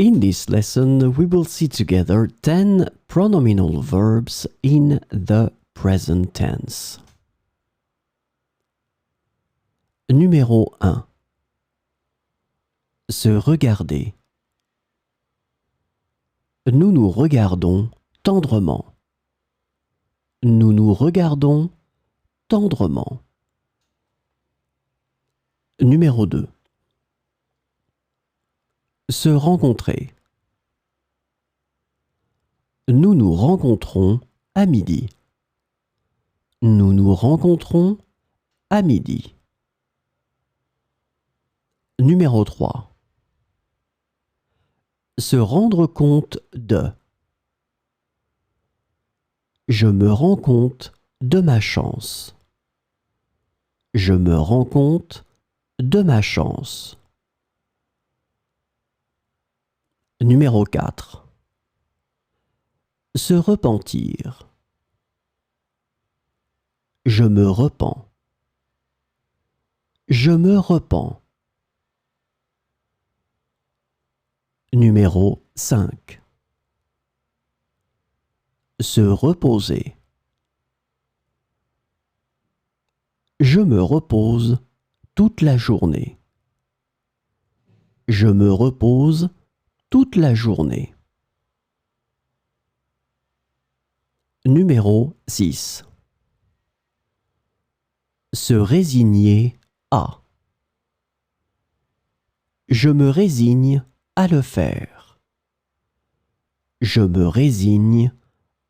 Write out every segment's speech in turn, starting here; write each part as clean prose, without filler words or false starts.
In this lesson, we will see together 10 pronominal verbs in the present tense. Numéro 1. Se regarder. Nous nous regardons tendrement. Nous nous regardons tendrement. Numéro 2. Se rencontrer. Nous nous rencontrons à midi. Nous nous rencontrons à midi. Numéro 3. Se rendre compte de. Je me rends compte de ma chance. Je me rends compte de ma chance. Numéro 4. Se repentir. Je me repens. Je me repens. Numéro 5. Se reposer. Je me repose toute la journée. Je me repose toute la journée. Numéro 6. Se résigner à. Je me résigne à le faire. Je me résigne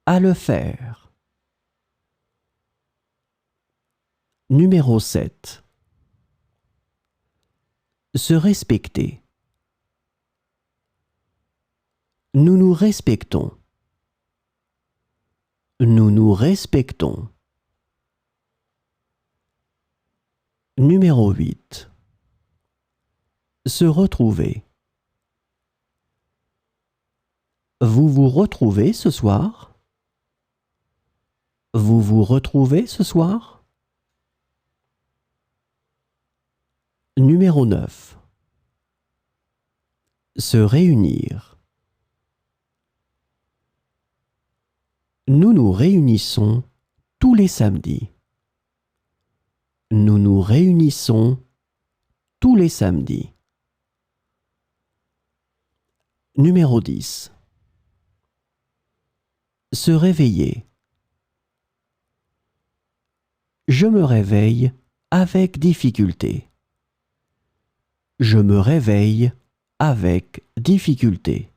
à le faire. Numéro 7. Se respecter. Nous nous respectons. Nous nous respectons. Numéro 8. Se retrouver. Vous vous retrouvez ce soir? Vous vous retrouvez ce soir? Numéro 9. Se réunir. Nous nous réunissons tous les samedis. Nous nous réunissons tous les samedis. Numéro 10. Se réveiller. Je me réveille avec difficulté. Je me réveille avec difficulté.